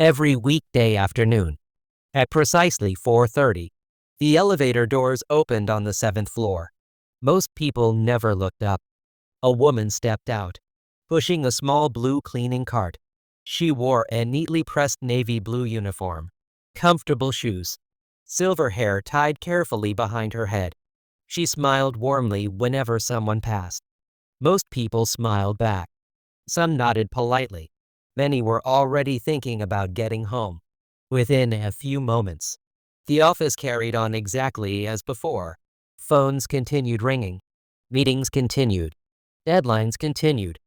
Every weekday afternoon, at precisely 4:30, the elevator doors opened on the seventh floor. Most people never looked up. A woman stepped out, pushing a small blue cleaning cart. She wore a neatly pressed navy blue uniform, comfortable shoes, silver hair tied carefully behind her head. She smiled warmly whenever someone passed. Most people smiled back. Some nodded politely. Many were already thinking about getting home. Within a few moments, the office carried on exactly as before. Phones continued ringing. Meetings continued. Deadlines continued.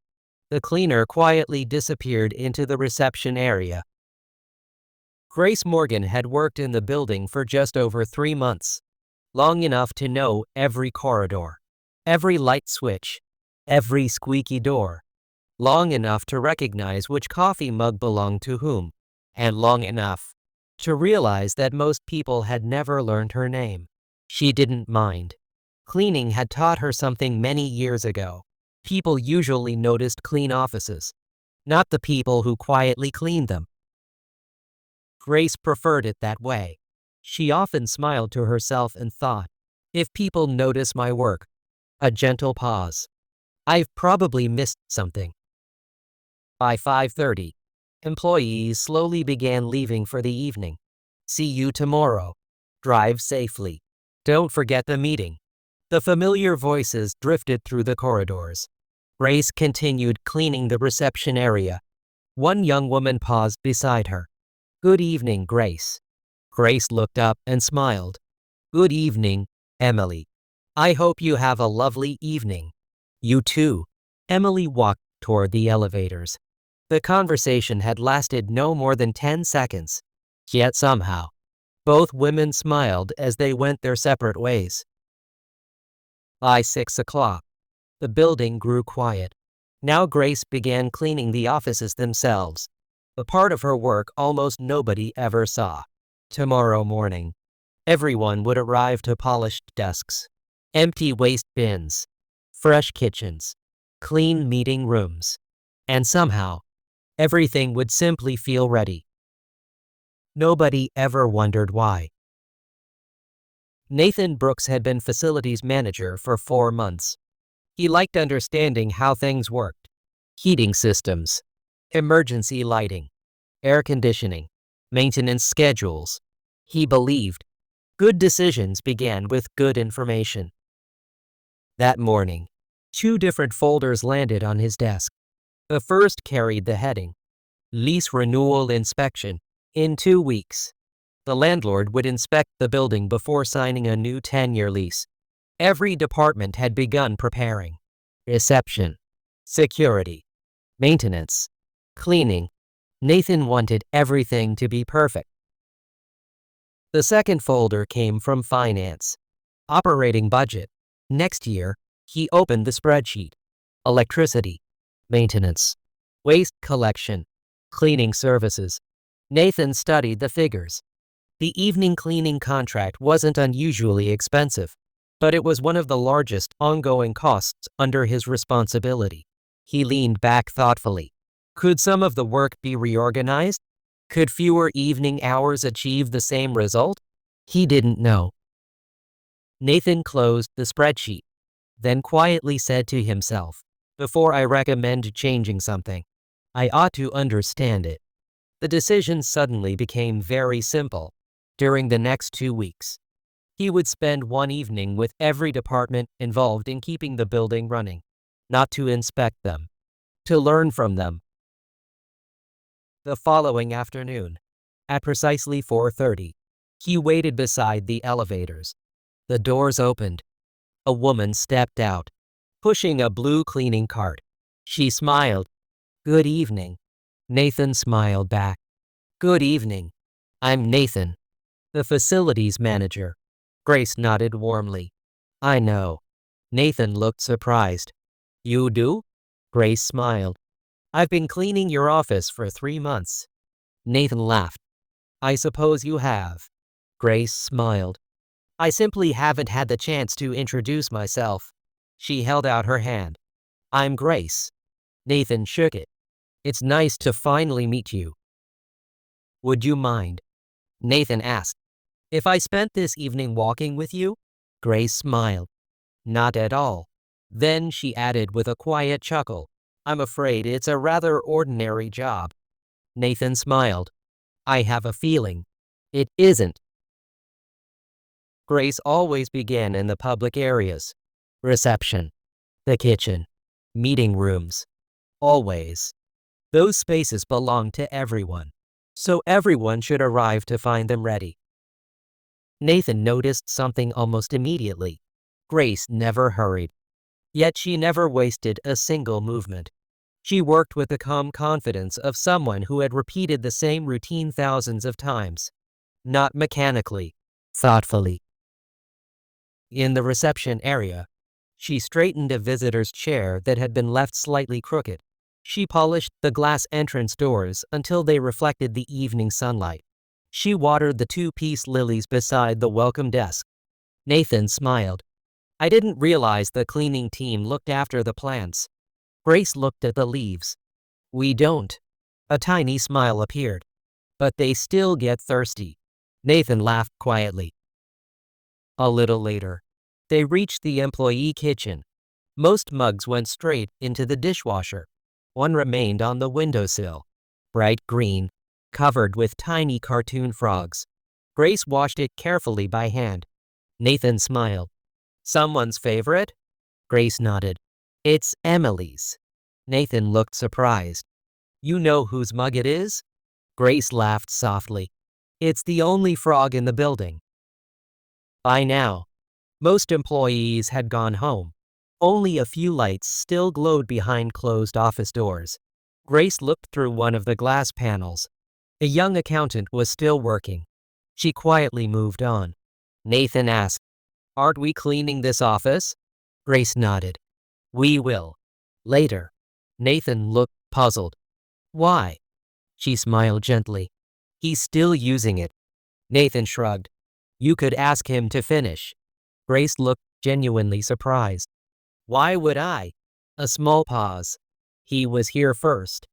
The cleaner quietly disappeared into the reception area. Grace Morgan had worked in the building for just over 3 months, long enough to know every corridor, every light switch, every squeaky door, long enough to recognize which coffee mug belonged to whom, and long enough to realize that most people had never learned her name. She didn't mind. Cleaning had taught her something many years ago. People usually noticed clean offices, not the people who quietly cleaned them. Grace preferred it that way. She often smiled to herself and thought, if people notice my work, a gentle pause, I've probably missed something. By 5:30, employees slowly began leaving for the evening. See you tomorrow. Drive safely. Don't forget the meeting. The familiar voices drifted through the corridors. Grace continued cleaning the reception area. One young woman paused beside her. Good evening, Grace. Grace looked up and smiled. Good evening, Emily. I hope you have a lovely evening. You too. Emily walked toward the elevators. The conversation had lasted no more than 10 seconds. Yet somehow, both women smiled as they went their separate ways. By 6 o'clock, the building grew quiet. Now Grace began cleaning the offices themselves, a part of her work almost nobody ever saw. Tomorrow morning, everyone would arrive to polished desks, empty waste bins, fresh kitchens, clean meeting rooms, and somehow, everything would simply feel ready. Nobody ever wondered why. Nathan Brooks had been facilities manager for 4 months. He liked understanding how things worked. Heating systems, emergency lighting, air conditioning, maintenance schedules. He believed good decisions began with good information. That morning, 2 different folders landed on his desk. The first carried the heading, Lease Renewal Inspection. In 2 weeks, the landlord would inspect the building before signing a new 10-year lease. Every department had begun preparing. Reception, security, maintenance, cleaning. Nathan wanted everything to be perfect. The second folder came from finance. Operating budget. Next year, he opened the spreadsheet. Electricity, maintenance, waste collection, cleaning services. Nathan studied the figures. The evening cleaning contract wasn't unusually expensive, but it was one of the largest ongoing costs under his responsibility. He leaned back thoughtfully. Could some of the work be reorganized? Could fewer evening hours achieve the same result? He didn't know. Nathan closed the spreadsheet, then quietly said to himself, before I recommend changing something, I ought to understand it. The decision suddenly became very simple. During the next 2 weeks, he would spend one evening with every department involved in keeping the building running, not to inspect them, to learn from them. The following afternoon, at precisely 4:30, he waited beside the elevators. The doors opened. A woman stepped out, pushing a blue cleaning cart. She smiled. Good evening. Nathan smiled back. Good evening. I'm Nathan, the facilities manager. Grace nodded warmly. I know. Nathan looked surprised. You do? Grace smiled. I've been cleaning your office for 3 months. Nathan laughed. I suppose you have. Grace smiled. I simply haven't had the chance to introduce myself. She held out her hand. I'm Grace. Nathan shook it. It's nice to finally meet you. Would you mind? Nathan asked. If I spent this evening walking with you? Grace smiled. Not at all. Then she added with a quiet chuckle, I'm afraid it's a rather ordinary job. Nathan smiled. I have a feeling. It isn't. Grace always began in the public areas. Reception, the kitchen, meeting rooms. Always. Those spaces belong to everyone. So everyone should arrive to find them ready. Nathan noticed something almost immediately. Grace never hurried. Yet she never wasted a single movement. She worked with the calm confidence of someone who had repeated the same routine thousands of times. Not mechanically, thoughtfully. In the reception area, she straightened a visitor's chair that had been left slightly crooked. She polished the glass entrance doors until they reflected the evening sunlight. She watered the two-piece lilies beside the welcome desk. Nathan smiled. I didn't realize the cleaning team looked after the plants. Grace looked at the leaves. We don't. A tiny smile appeared. But they still get thirsty. Nathan laughed quietly. A little later, they reached the employee kitchen. Most mugs went straight into the dishwasher. One remained on the windowsill, bright green, covered with tiny cartoon frogs. Grace washed it carefully by hand. Nathan smiled. Someone's favorite? Grace nodded. It's Emily's. Nathan looked surprised. You know whose mug it is? Grace laughed softly. It's the only frog in the building. By now, most employees had gone home. Only a few lights still glowed behind closed office doors. Grace looked through one of the glass panels. A young accountant was still working. She quietly moved on. Nathan asked, Aren't we cleaning this office? Grace nodded. We will. Later. Nathan looked puzzled. Why? She smiled gently. He's still using it. Nathan shrugged. You could ask him to finish. Grace looked genuinely surprised. Why would I? A small pause. He was here first.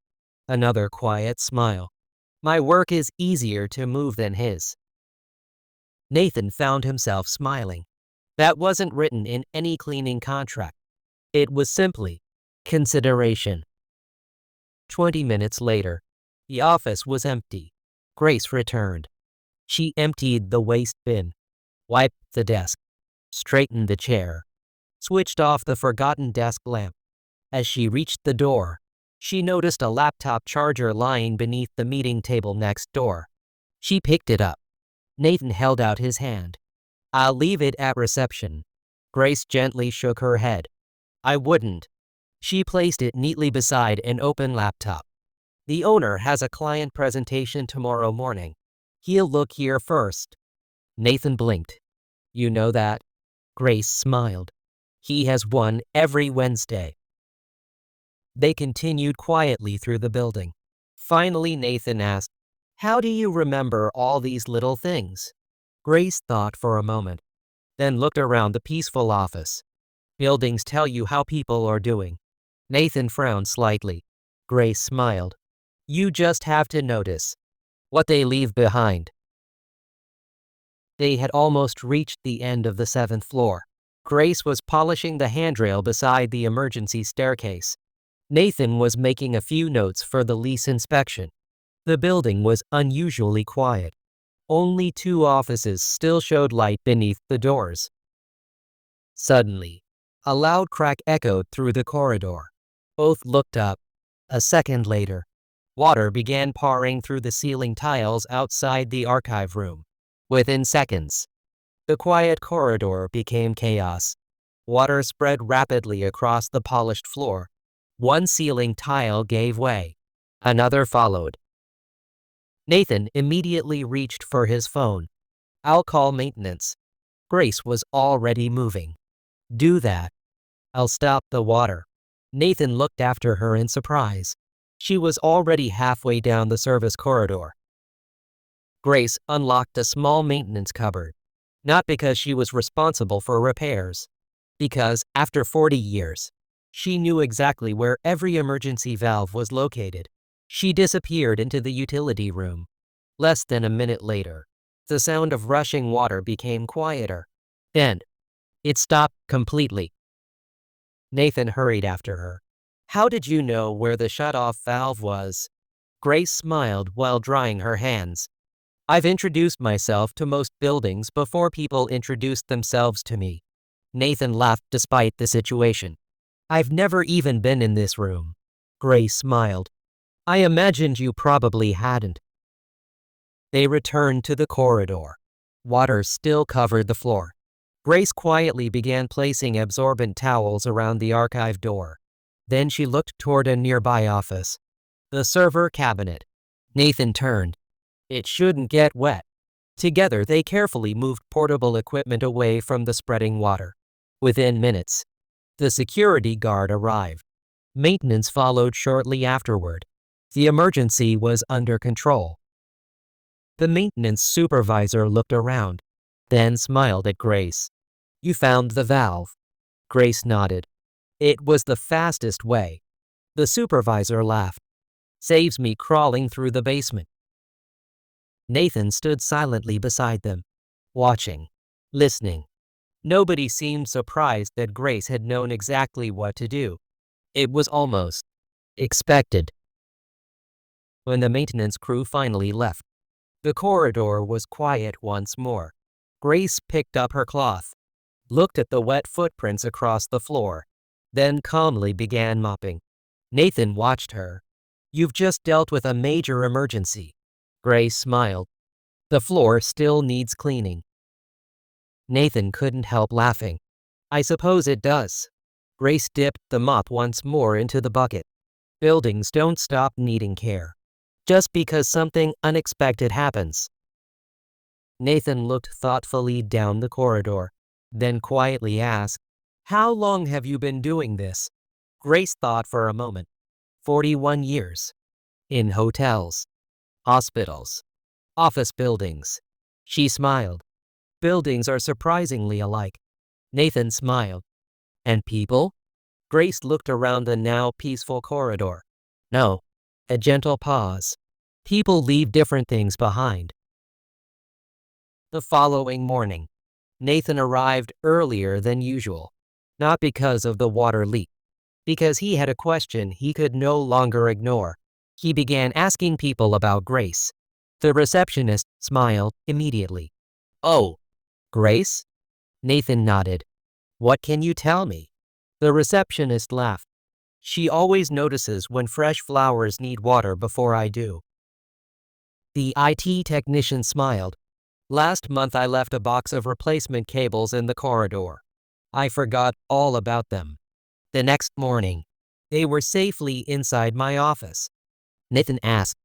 Another quiet smile. My work is easier to move than his. Nathan found himself smiling. That wasn't written in any cleaning contract. It was simply consideration. 20 minutes later, the office was empty. Grace returned. She emptied the waste bin, wiped the desk, straightened the chair, switched off the forgotten desk lamp. As she reached the door, she noticed a laptop charger lying beneath the meeting table next door. She picked it up. Nathan held out his hand. I'll leave it at reception. Grace gently shook her head. I wouldn't. She placed it neatly beside an open laptop. The owner has a client presentation tomorrow morning. He'll look here first. Nathan blinked. You know that? Grace smiled. He has one every Wednesday. They continued quietly through the building. Finally, Nathan asked, How do you remember all these little things? Grace thought for a moment, then looked around the peaceful office. Buildings tell you how people are doing. Nathan frowned slightly. Grace smiled. You just have to notice what they leave behind. They had almost reached the end of the 7th floor. Grace was polishing the handrail beside the emergency staircase. Nathan was making a few notes for the lease inspection. The building was unusually quiet. Only 2 offices still showed light beneath the doors. Suddenly, a loud crack echoed through the corridor. Both looked up. A second later, water began pouring through the ceiling tiles outside the archive room. Within seconds, the quiet corridor became chaos. Water spread rapidly across the polished floor. One ceiling tile gave way. Another followed. Nathan immediately reached for his phone. I'll call maintenance. Grace was already moving. Do that. I'll stop the water. Nathan looked after her in surprise. She was already halfway down the service corridor. Grace unlocked a small maintenance cupboard. Not because she was responsible for repairs. Because, after 40 years, she knew exactly where every emergency valve was located. She disappeared into the utility room. Less than a minute later, the sound of rushing water became quieter. Then, it stopped completely. Nathan hurried after her. How did you know where the shut-off valve was? Grace smiled while drying her hands. I've introduced myself to most buildings before people introduced themselves to me. Nathan laughed despite the situation. I've never even been in this room. Grace smiled. I imagined you probably hadn't. They returned to the corridor. Water still covered the floor. Grace quietly began placing absorbent towels around the archive door. Then she looked toward a nearby office. The server cabinet. Nathan turned. It shouldn't get wet. Together they carefully moved portable equipment away from the spreading water. Within minutes, the security guard arrived. Maintenance followed shortly afterward. The emergency was under control. The maintenance supervisor looked around, then smiled at Grace. You found the valve. Grace nodded. It was the fastest way. The supervisor laughed. Saves me crawling through the basement. Nathan stood silently beside them, watching, listening. Nobody seemed surprised that Grace had known exactly what to do. It was almost expected. When the maintenance crew finally left, the corridor was quiet once more. Grace picked up her cloth, looked at the wet footprints across the floor, then calmly began mopping. Nathan watched her. You've just dealt with a major emergency. Grace smiled. The floor still needs cleaning. Nathan couldn't help laughing. I suppose it does. Grace dipped the mop once more into the bucket. Buildings don't stop needing care just because something unexpected happens. Nathan looked thoughtfully down the corridor, then quietly asked, How long have you been doing this? Grace thought for a moment. 41 years. In hotels, hospitals, office buildings. She smiled. Buildings are surprisingly alike. Nathan smiled. And people? Grace looked around the now peaceful corridor. No. A gentle pause. People leave different things behind. The following morning, Nathan arrived earlier than usual. Not because of the water leak. Because he had a question he could no longer ignore. He began asking people about Grace. The receptionist smiled immediately. Oh, Grace? Nathan nodded. What can you tell me? The receptionist laughed. She always notices when fresh flowers need water before I do. The IT technician smiled. Last month I left a box of replacement cables in the corridor. I forgot all about them. The next morning, they were safely inside my office. Nathan asked,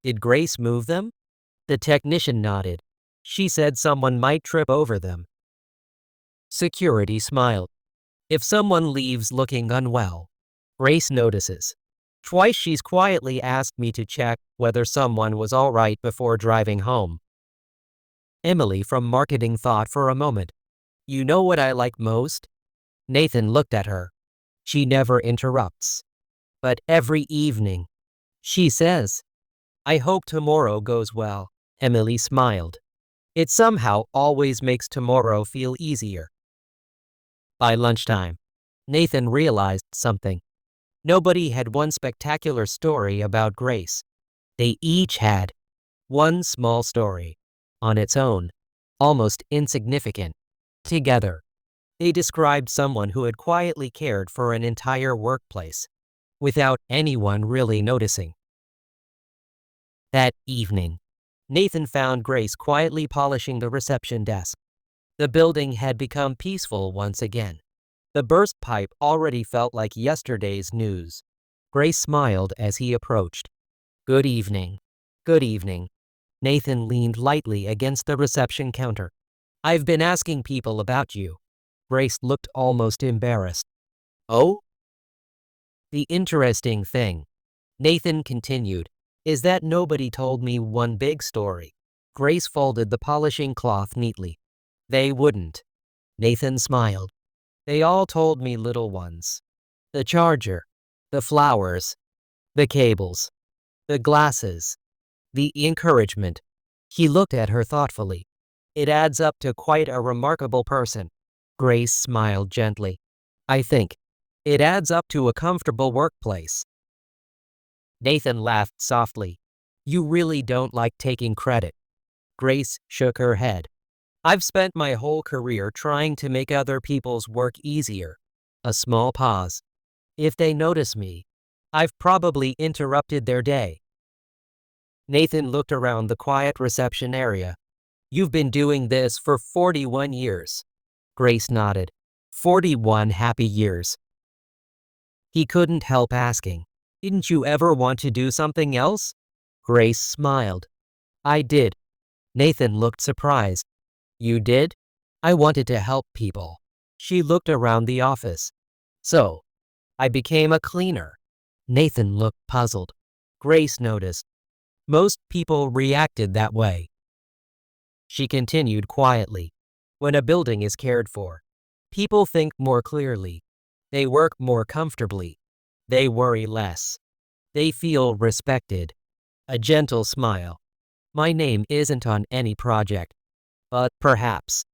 Did Grace move them? The technician nodded. She said someone might trip over them. Security smiled. If someone leaves looking unwell, Grace notices. Twice she's quietly asked me to check whether someone was all right before driving home. Emily from marketing thought for a moment. You know what I like most? Nathan looked at her. She never interrupts. But every evening, she says, I hope tomorrow goes well. Emily smiled. It somehow always makes tomorrow feel easier. By lunchtime, Nathan realized something. Nobody had one spectacular story about Grace. They each had one small story, on its own, almost insignificant. Together, they described someone who had quietly cared for an entire workplace, without anyone really noticing. That evening, Nathan found Grace quietly polishing the reception desk. The building had become peaceful once again. The burst pipe already felt like yesterday's news. Grace smiled as he approached. Good evening. Good evening. Nathan leaned lightly against the reception counter. I've been asking people about you. Grace looked almost embarrassed. Oh? The interesting thing, Nathan continued, is that nobody told me one big story. Grace folded the polishing cloth neatly. They wouldn't. Nathan smiled. They all told me little ones. The charger, the flowers, the cables, the glasses, the encouragement. He looked at her thoughtfully. It adds up to quite a remarkable person. Grace smiled gently. I think it adds up to a comfortable workplace. Nathan laughed softly. You really don't like taking credit. Grace shook her head. I've spent my whole career trying to make other people's work easier. A small pause. If they notice me, I've probably interrupted their day. Nathan looked around the quiet reception area. You've been doing this for 41 years. Grace nodded. 41 happy years. He couldn't help asking, didn't you ever want to do something else? Grace smiled. I did. Nathan looked surprised. You did? I wanted to help people. She looked around the office. So, I became a cleaner. Nathan looked puzzled. Grace noticed. Most people reacted that way. She continued quietly. When a building is cared for, people think more clearly. They work more comfortably. They worry less. They feel respected. A gentle smile. My name isn't on any project, but perhaps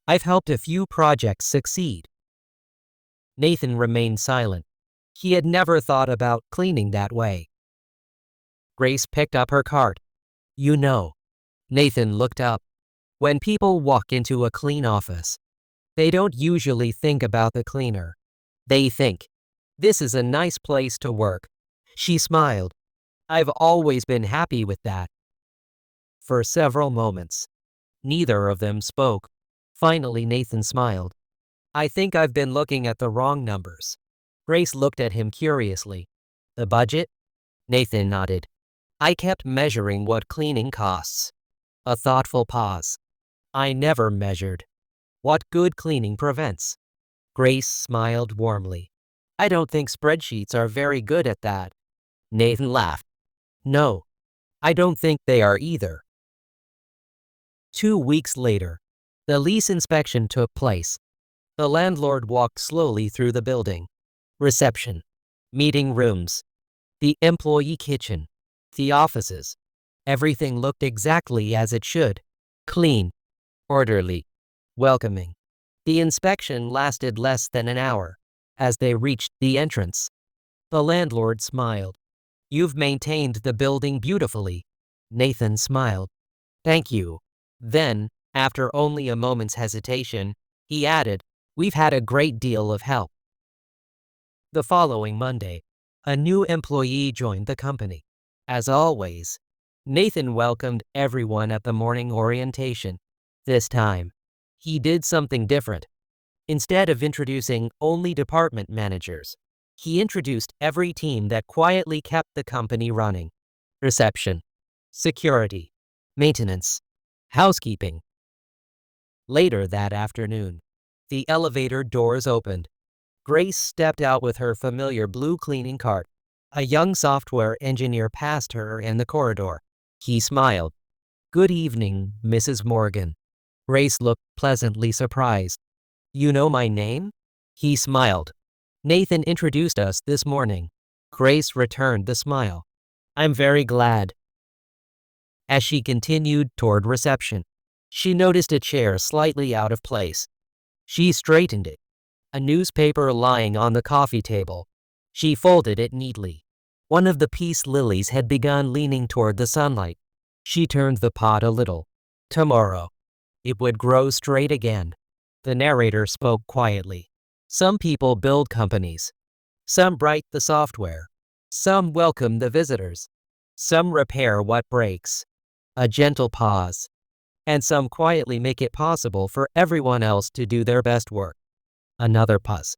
I've helped a few projects succeed. Nathan remained silent. He had never thought about cleaning that way. Grace picked up her cart. You know. Nathan looked up. When people walk into a clean office, they don't usually think about the cleaner. They think, this is a nice place to work. She smiled. I've always been happy with that. For several moments, neither of them spoke. Finally, Nathan smiled. I think I've been looking at the wrong numbers. Grace looked at him curiously. The budget? Nathan nodded. I kept measuring what cleaning costs. A thoughtful pause. I never measured what good cleaning prevents. Grace smiled warmly. I don't think spreadsheets are very good at that. Nathan laughed. No, I don't think they are either. 2 weeks later, the lease inspection took place. The landlord walked slowly through the building. Reception, meeting rooms, the employee kitchen, the offices. Everything looked exactly as it should. Clean, orderly, welcoming. The inspection lasted less than an hour. As they reached the entrance, the landlord smiled. You've maintained the building beautifully. Nathan smiled. Thank you. Then, after only a moment's hesitation, he added, we've had a great deal of help. The following Monday, a new employee joined the company. As always, Nathan welcomed everyone at the morning orientation. This time, he did something different. Instead of introducing only department managers, he introduced every team that quietly kept the company running. Reception, security, maintenance, housekeeping. Later that afternoon, the elevator doors opened. Grace stepped out with her familiar blue cleaning cart. A young software engineer passed her in the corridor. He smiled. Good evening, Mrs. Morgan. Grace looked pleasantly surprised. You know my name? He smiled. Nathan introduced us this morning. Grace returned the smile. I'm very glad. As she continued toward reception, she noticed a chair slightly out of place. She straightened it. A newspaper lying on the coffee table. She folded it neatly. One of the peace lilies had begun leaning toward the sunlight. She turned the pot a little. Tomorrow, it would grow straight again. The narrator spoke quietly. Some people build companies. Some write the software. Some welcome the visitors. Some repair what breaks. A gentle pause. And some quietly make it possible for everyone else to do their best work. Another pause.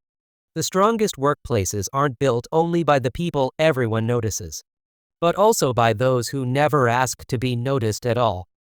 The strongest workplaces aren't built only by the people everyone notices, but also by those who never ask to be noticed at all.